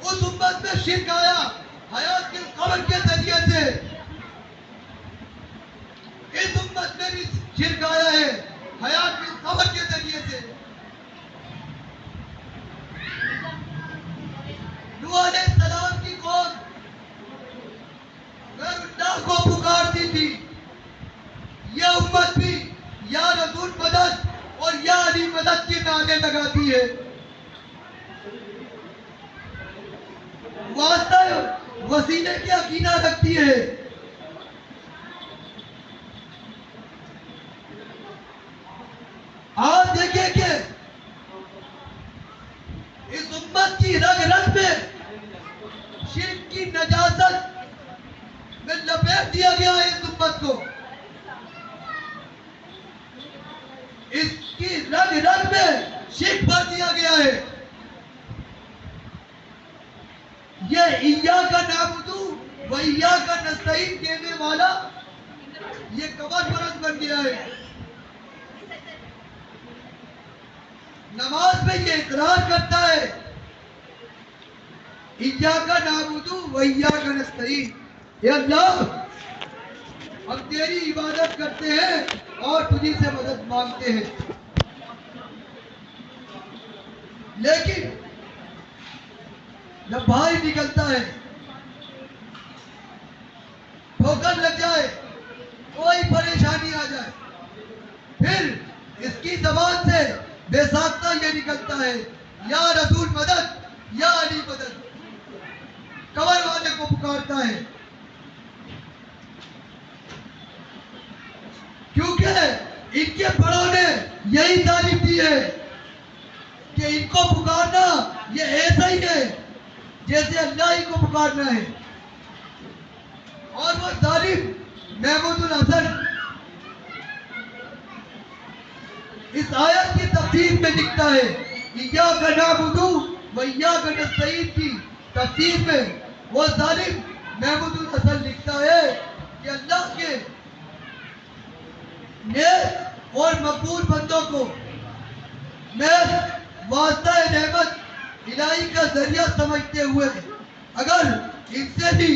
اس امت میں شرک آیا حیات کے قبر کے ذریعے سے، اس امت میں بھی شرک آیا ہے حیات کے قبر کے ذریعے سے۔ نوح علیہ السلام کی قوم غیر اللہ کو پکارتی تھی، یہ امت بھی یا رسول مدد اور یا علی مدد کے نعرے لگاتی ہے، واسطہ وسیلے کے عقیدہ رکھتی ہے۔ آپ دیکھیں کہ اس امت کی رگ رگ میں شرک کی نجاست میں لپیٹ دیا گیا ہے اس امت کو، اس کی رگ رگ میں شرک بھر دیا گیا ہے۔ یہ ایاک نعبد و ایاک نستعین کہنے والا یہ قبر پرست بن گیا ہے۔ نماز میں یہ اقرار کرتا ہے ایاک نعبد و ایاک نستعین، اے اللہ ہم تیری عبادت کرتے ہیں اور تجھی سے مدد مانگتے ہیں، لیکن جب بھائی نکلتا ہے، ٹھوکر لگ جائے، کوئی پریشانی آ جائے، پھر اس کی زبان سے بے ساختہ یہ نکلتا ہے یا رسول مدد یا علی مدد، قبر والے کو پکارتا ہے، کیونکہ ان کے بڑوں نے یہی تعلیم دی ہے کہ ان کو پکارنا یہ ایسا ہی ہے جیسے اللہ ہی کو پکارنا ہے۔ اور وہ ظالم محمود الحسن اس آیت کی تفسیر میں لکھتا ہے، ایاک نعبد و ایاک نستعین کی تفسیر میں وہ ظالم محمود الحسن لکھتا ہے کہ اللہ کے نیک اور مقبول بندوں کو محض واسطہ نعمت الہی کا ذریعہ سمجھتے ہوئے اگر ان سے بھی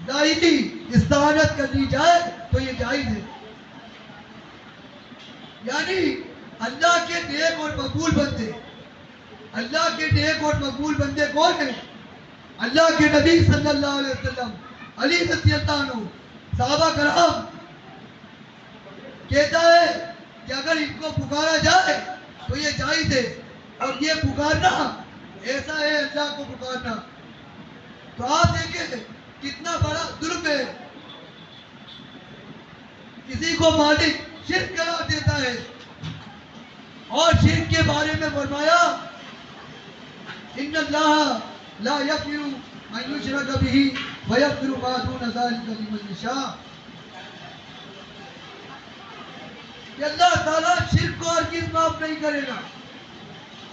ظاہری استعانت کرنی جائے تو یہ جائز ہے۔ یعنی اللہ کے نیک اور مقبول بندے، اللہ کے نیک اور مقبول بندے کون ہیں؟ اللہ کے نبی صلی اللہ علیہ وسلم، علی رضی اللہ عنہ، صحابہ کرام۔ کہتا ہے کہ اگر ان کو پکارا جائے تو یہ جائز ہے، اور یہ پکارنا ایسا ہے اللہ کو پکارنا۔ تو آپ دیکھیں کتنا بڑا ظلم ہے، کسی کو مالک شرک قرار دیتا ہے، اور شرک کے بارے میں فرمایا ان اللہ لا یغفر ان یشرک بہ ویغفر ما دون ذلک لمن یشاء، کہ اللہ تعالیٰ شرک کو ہرگز معاف نہیں کرے گا،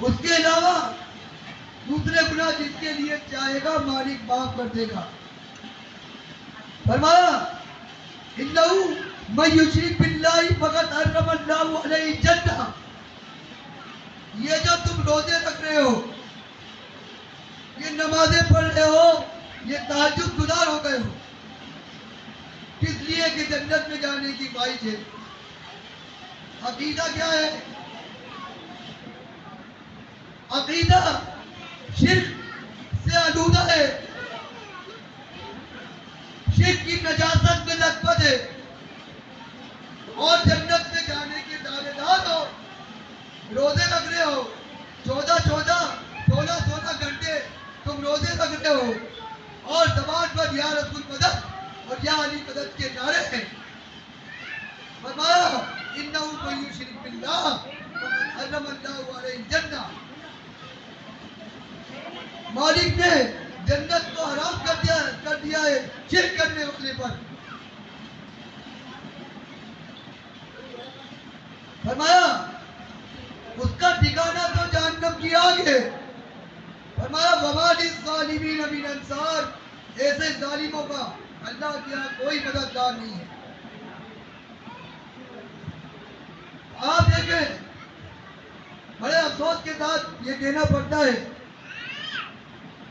اس کے علاوہ دوسرے گناہ جس کے لیے چاہے گا مالک معاف کر دے گا۔ فرمایا انہ من یشرک باللہ فقد حرم اللہ علیہ الجنہ، یہ جو تم روزے رکھ رہے ہو، یہ نمازیں پڑھ رہے ہو، یہ تہجد گزار ہو گئے ہو، کس لیے کہ جنت میں جانے کی خواہش ہے۔ عقیدہ کیا ہے؟ عقیدہ شرک سے آلودہ ہے، شرک کی نجاست میں لت پت ہے، اور جنت میں جانے کے دعوے دار ہو، روزے رکھ رہے ہو، 16 گھنٹے تم روزے رکھ رہے ہو، اور زبان پر یا رسول مدد اور یا علی مدد کے نعرے ہیں۔ فرمایا انہو من یشرک باللہ فقد حرم اللہ علیہ الجنہ. مالک نے جنت کو حرام کر دیا ہے شرک کرنے والے پر. فرمایا اس کا ٹھکانہ تو جہنم کی آگ ہے. فرمایا وما للظالمین من انصار، ایسے ظالموں کا اللہ کے یہاں کوئی مددگار نہیں ہے. آپ دیکھیں بڑے افسوس کے ساتھ یہ کہنا پڑتا ہے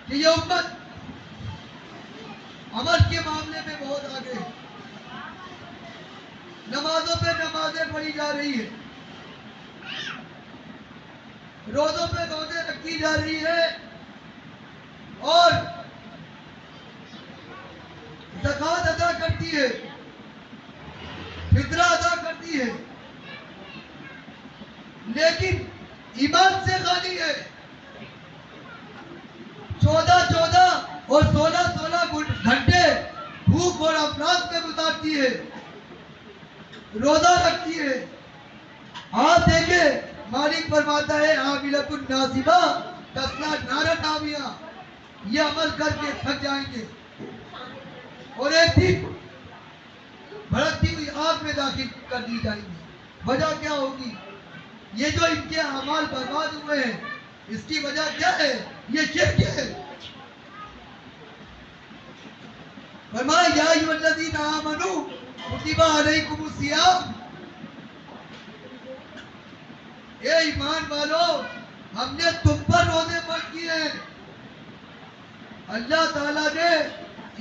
کہ یہ امت عمل کے معاملے میں بہت آگے ہے. نمازوں پہ نمازیں پڑھی جا رہی ہے، روزوں پہ روزے رکھی جا رہی ہے، اور زکوٰۃ ادا کرتی ہے، فطرہ ادا کرتی ہے، لیکن ایمان سے خالی ہے. 14 اور 16 گھنٹے بھوک اور افلاس میں گزارتی ہے، روزہ رکھتی ہے. آپ دیکھیں مالک فرماتا ہے عاملۃ ناصبہ تصلیٰ نارا حامیہ، یہ عمل کر کے تھک جائیں گے اور ایک دن بھڑکتی ہوئی آگ میں داخل کر دی جائیں گی. وجہ کیا ہوگی؟ یہ جو ان کے اعمال برباد ہوئے ہیں اس کی وجہ کیا ہے؟ یہ شرک ہے. فرمایا یا ایھا الذین آمنوا کتب علیکم الصیام، اے ایمان والو ہم نے تم پر روزے فرض کیے ہیں. اللہ تعالیٰ نے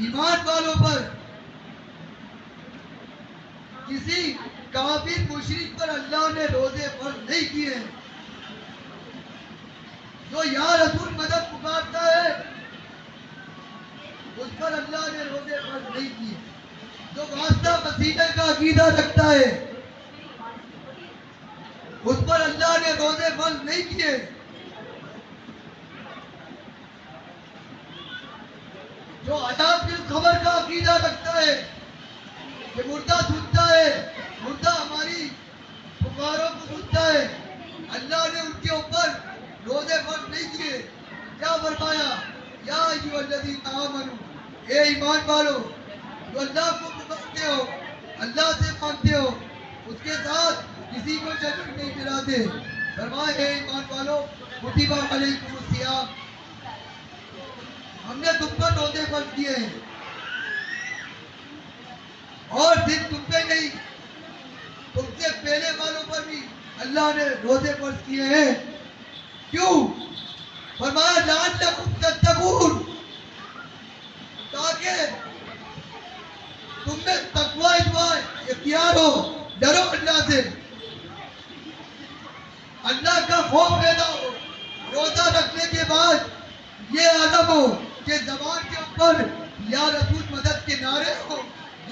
ایمان والوں پر، کسی کافر مشرک پر اللہ نے روزے فرض نہیں کیے ہیں. جو یا رسول مدد پکارتا ہے اس پر اللہ نے روزے فرض نہیں کیے. جو واسطہ وسیلے کا عقیدہ رکھتا ہے اس پر اللہ نے روزے فرض نہیں کیے. جو عذاب بالقبر کا عقیدہ رکھتا ہے کہ مردہ سنتا ہے، مردہ ہماری پکاروں کو سنتا ہے، اللہ نے ان کے اوپر روزے فرض نہیں کیے. کیا فرمایا؟ یا ایھا الذین آمنوا، اے ایمان والو جو اللہ کو پکارتے ہو، اللہ سے مانگتے ہو، اس کے ساتھ کسی کو شریک نہیں ملاتے. فرمایا اے ایمان والو کتب علیکم الصیام، ہم نے تم پر روزے فرض کیے ہیں. اور صرف تم پہ نہیں، تم سے پہلے والوں پر بھی اللہ نے روزے فرض کیے ہیں. کیوں؟ فرمایا لعلکم تتقون، تاکہ تم میں تقوی اختیار ہو، ڈرو اللہ سے، اللہ کا خوف پیدا ہو. روزہ رکھنے کے بعد یہ عزم ہو کہ زبان کے اوپر یا رسول مدد کے نعرے ہو.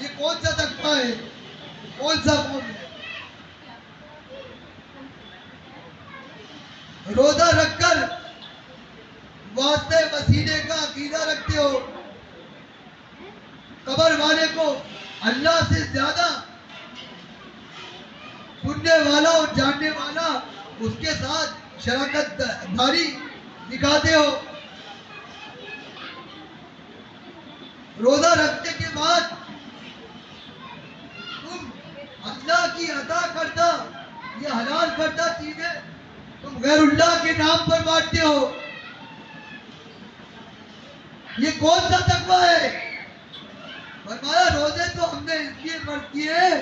یہ کون سا تقوی ہے؟ کون سا خوف ہے؟ روزہ رکھ کر واسطے وسیلے کا عقیدہ رکھتے ہو، قبر والے کو اللہ سے زیادہ سننے والا اور جاننے والا اس کے ساتھ شراکت داری دکھاتے ہو. روزہ رکھنے کے بعد تم اللہ کی عطا کردہ یہ حلال کردہ چیزیں تم غیر اللہ کے نام پر بانٹتے ہو. یہ کون سا تقوی ہے؟ فرمایا روزے تو ہم نے اس لیے فرض کیے ہیں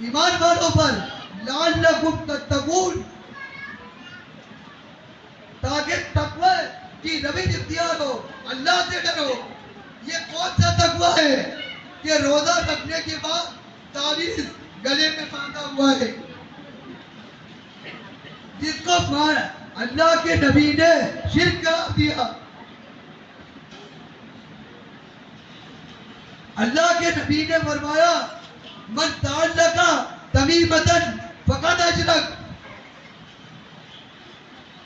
ایمان والوں پر لعلکم تتقون، تاکہ تقوی کی روش اختیار ہو، اللہ سے ڈرو. یہ کون سا تقوی ہے کہ روزہ رکھنے کے بعد تعویذ گلے میں باندھا ہوا ہے، جس کو اللہ کے نبی نے شرک قرار دیا. اللہ کے نبی نے فرمایا من تعلق تمیمۃ فقد اشرک،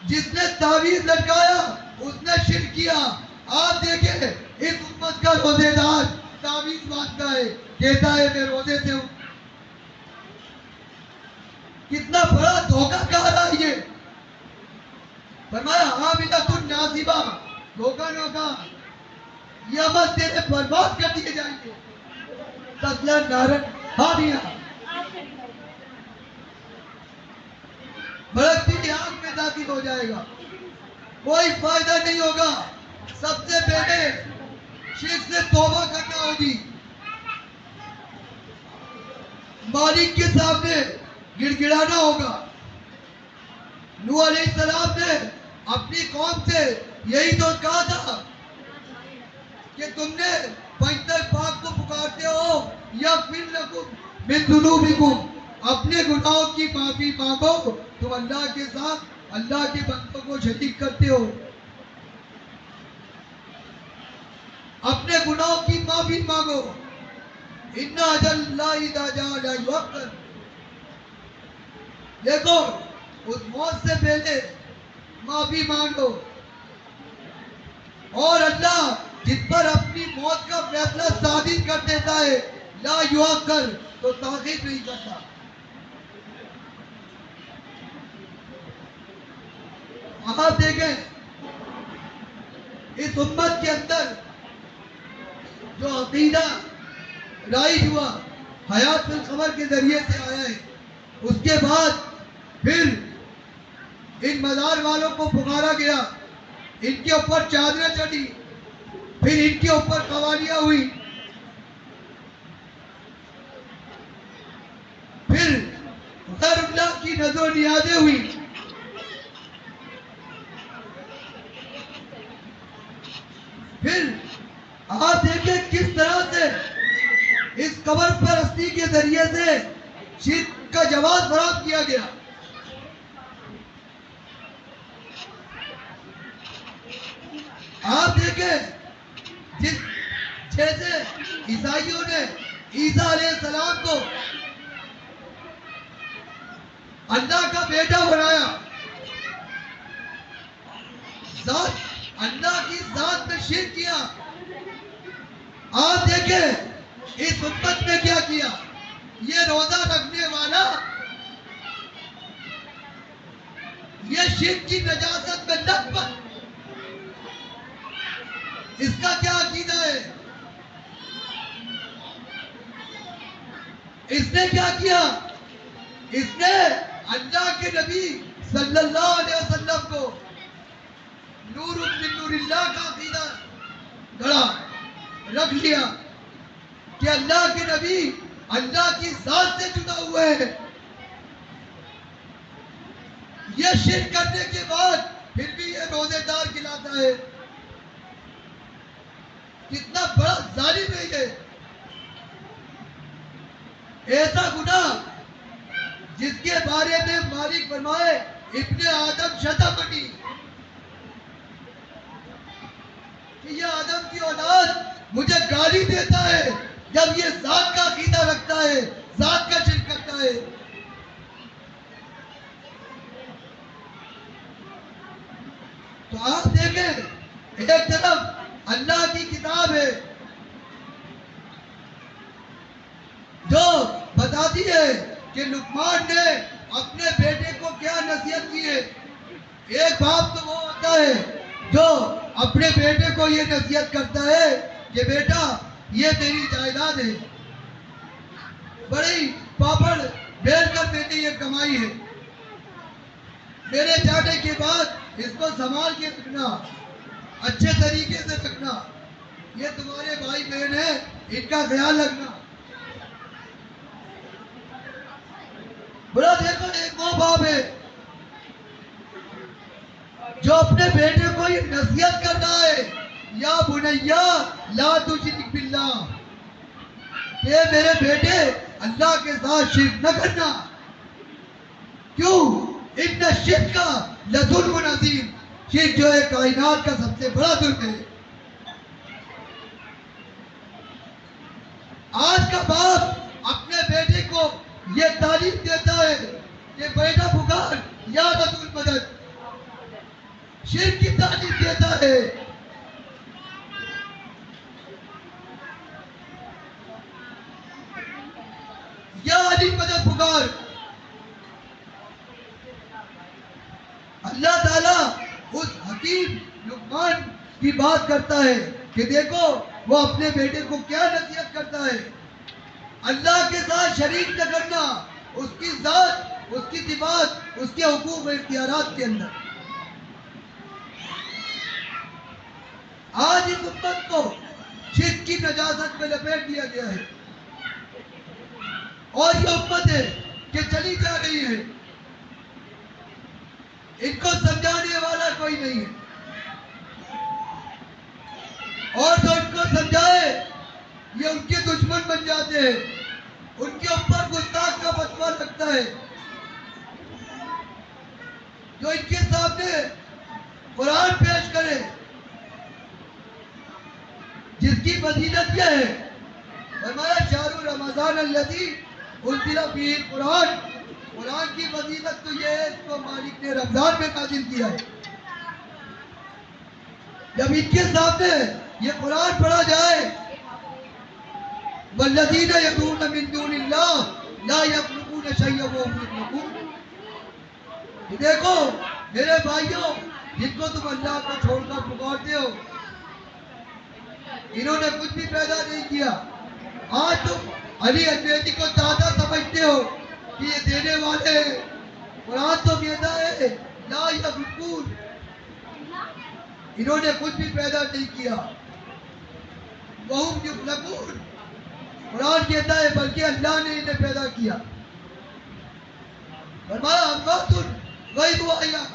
جس نے تعویذ لٹکایا اس نے شرک کیا. آپ دیکھیں اس امت کا روزے دار تعویذ باندھتا ہے، کہتا ہے میں روزے سے ہوں. کتنا بڑا دھوکہ کہہ رہا ہے یہ. فرمایا عاملۃ ناصبہ، دھوکہ نہ کا، یہ عمل تیرے برباد کر دیے جائیں گے. تصلیٰ نارن حامیہ، بھڑکتی آگ میں داخل ہو جائے گا، کوئی فائدہ نہیں ہوگا. سب سے پہلے شرک سے توبہ کرنا ہوگی، مالک کے سامنے گڑ گڑانا ہوگا. نوح علیہ السلام نے اپنی قوم سے یہی تو کہا تھا کہ تم نے پنجتر پاک کو پکارتے ہو یا پھر لکم من ذنوبکم، اپنے گناہوں کی معافی مانگو، تم اللہ کے ساتھ اللہ کے بندوں کو شریک کرتے ہو. اپنے گناہوں کی معافی مانگو. ان اجل اللہ اذا جاء لا یؤخر. دیکھو اس موت سے پہلے معافی مانگو، اور اللہ جس پر اپنی موت کا فیصلہ صادر کر دیتا ہے لا یؤخر، تو تاخیر نہیں کرتا. آپ دیکھیں اس امت کے اندر جو عقیدہ رائج ہوا حیات فی الخبر کے ذریعے سے آیا ہے، اس کے بعد پھر ان مزار والوں کو پکارا گیا، ان کے اوپر چادریں چڑھی، پھر ان کے اوپر قوالیاں ہوئی، پھر غیر اللہ کی نظر و نیازیں ہوئی. پھر آپ دیکھیں کس طرح سے اس قبر پرستی کے ذریعے سے شرک کا جواز فراہم کیا گیا. آپ دیکھیں جیسے عیسائیوں نے عیسیٰ علیہ السلام کو اللہ کا بیٹا بنایا، ذات اللہ کی ذات میں شرک کیا. آپ دیکھیں اس امت میں کیا کیا. یہ روزہ رکھنے والا یہ شرک کی نجاست میں لت پت، اس کا کیا عقیدہ ہے؟ اس نے کیا کیا؟ اس نے اللہ کے نبی صلی اللہ علیہ وسلم کو نور من نور اللہ کا عقیدہ گڑا رکھ لیا کہ اللہ کے نبی اللہ کی ذات سے جدا ہوئے ہیں. یہ شرک کرنے کے بعد پھر بھی یہ روزے دار کھلاتا ہے. کتنا بڑا ظالم ہے یہ. ایسا گناہ جس کے بارے میں مالک فرمائے ابن آدم شتمنی، کہ یہ آدم کی اولاد مجھے گالی دیتا ہے جب یہ ذات کا عقیدہ رکھتا ہے، ذات کا شرک کرتا ہے. تو آپ دیکھیں ایک طرف اللہ کی کتاب ہے جو بتاتی ہے کہ لقمان نے اپنے بیٹے کو کیا نصیحت کی ہے. ایک باپ تو وہ ہوتا ہے جو اپنے بیٹے کو یہ نصیحت کرتا ہے کہ بیٹا یہ تیری جائیداد ہے، بڑی پاپڑ بیل کر میں نے یہ کمائی ہے، میرے جانے کے بعد اس کو سنبھال کے رکھنا، اچھے طریقے سے رکھنا، یہ تمہارے بھائی بہن ہیں ان کا خیال رکھنا. بڑا دیکھو ایک وہ باپ ہے جو اپنے بیٹے کو یہ نصیحت کر رہا ہے یا بنیا لا تشرک باللہ، کہ میرے بیٹے اللہ کے ساتھ شرک نہ کرنا. کیوں؟ ان الشرک لظلم عظیم، شرک جو ہے کائنات کا سب سے بڑا ظلم ہے. آج کا باپ اپنے بیٹے کو یہ تعلیم دیتا ہے کہ بیٹا پکار یا رسول مدد، شرک کی تعلیم دیتا ہے. یا علی مدد پکار، حکیم لقمان کی بات کرتا ہے کہ دیکھو وہ اپنے بیٹے کو کیا نصیحت کرتا ہے، اللہ کے ساتھ شریک نہ کرنا اس کی ذات، اس کی صفات، اس کے حقوق و اختیارات کے اندر۔ آج اس امت کو شرک کی نجاست میں لپیٹ دیا گیا ہے، اور یہ امت ہے کہ چلی جا رہی ہے، ان کو سمجھانے والا کوئی نہیں ہے، اور جو ان کو سمجھائے یہ ان کے دشمن بن جاتے ہیں، ان کے اوپر گستاخ کا فتویٰ لگتا ہے۔ جو ان کے سامنے قرآن پیش کرے جس کی فضیلت یہ ہے، فرمایا شہر رمضان الذی انزل فیہ القرآن، قرآن کی فضیلت تو یہ ہے اس کو مالک نے رمضان میں نازل کیا ہے۔ جب ان کے سامنے یہ قرآن پڑھا جائے، والذین یدعون من دون اللہ لا یخلقون شیئا وهم یخلقون، دیکھو میرے بھائیوں، جن کو تم اللہ کو چھوڑ کر پکارتے ہو، انہوں نے کچھ بھی پیدا نہیں کیا۔ آج تم علی اجمیری کو دادا سمجھتے ہو کہ یہ دینے والے ہیں، قرآن تو کہتا ہے لا یخلقون، انہوں نے کچھ بھی پیدا نہیں کیا۔ وہم یخلقون، قرآن کہتا ہے بلکہ اللہ نے انہیں پیدا کیا۔ فرمایا اموات غیر احیاء،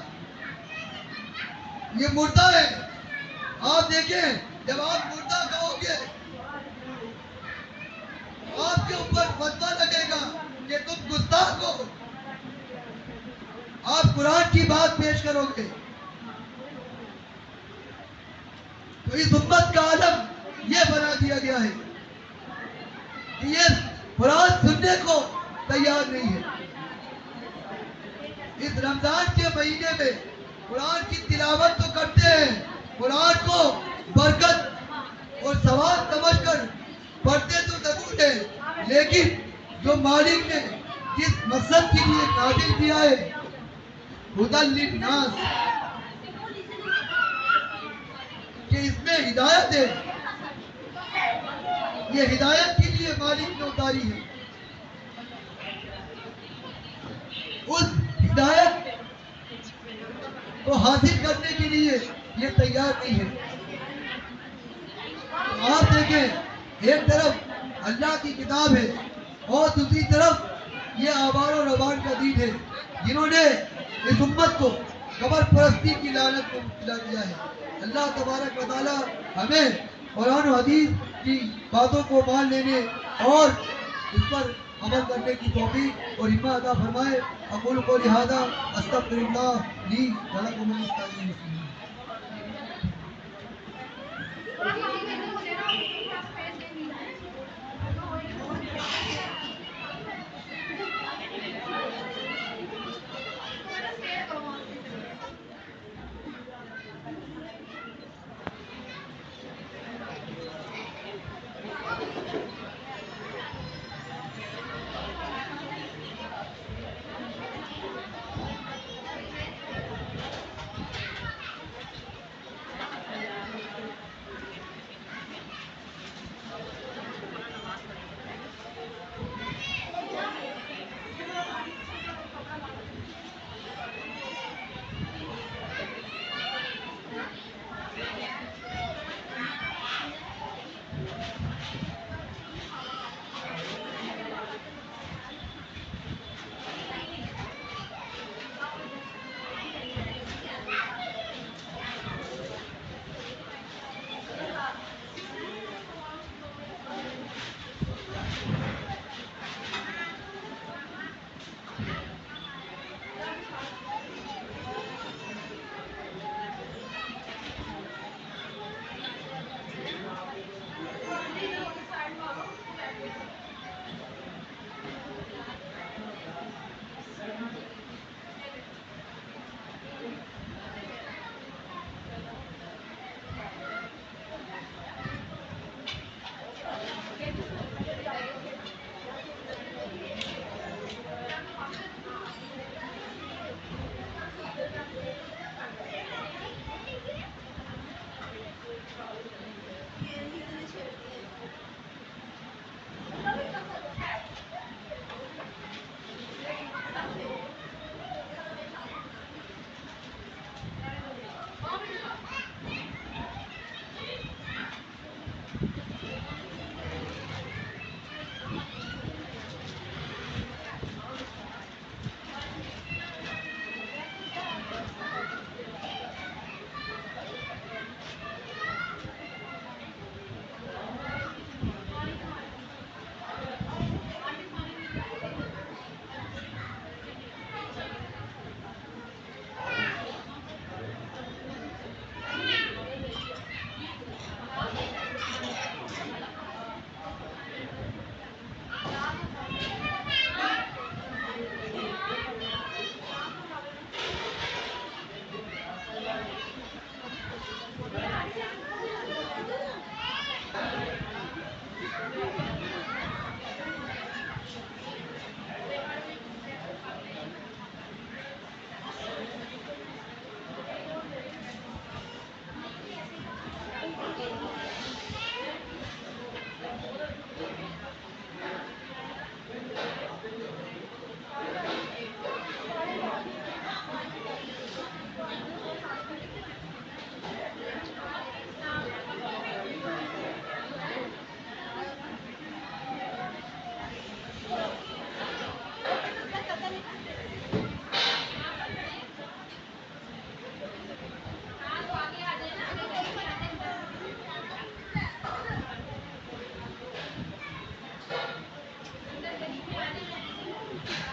یہ مردہ ہے۔ آپ دیکھیں جب آپ مردہ کہو گے آپ کے اوپر فتویٰ لگے گا کہ تم گستاخ ہو، آپ قرآن کی بات پیش کرو گے تو اس امت کا عالم یہ بنا دیا گیا ہے کہ یہ قرآن سننے کو تیار نہیں ہے۔ اس رمضان کے مہینے میں قرآن کی تلاوت تو کرتے ہیں، قرآن کو برکت اور ثواب سمجھ کر پڑھتے تو ضرور ہے، لیکن جو مالک نے جس مقصد کے لیے نازل کیا ہے ہدی للناس، کہ اس میں ہدایت ہے، یہ ہدایت کے لیے مالک نے اتاری ہے، اس ہدایت کو حاصل کرنے کے لیے یہ تیار نہیں ہے۔ آپ دیکھیں ایک طرف اللہ کی کتاب ہے اور دوسری طرف یہ آبار و ربان کا دین ہے، جنہوں نے اس امت کو قبر پرستی کی لعنت کو مبتلا کیا ہے۔ اللہ تبارک و تعالی ہمیں قرآن و حدیث کی باتوں کو مان لینے اور اس پر عمل کرنے کی توفیق اور ہمت عطا فرمائے۔ اقول قولی ھذا استغفر اللہ لی و لکم ولسائر المسلمین۔ ہے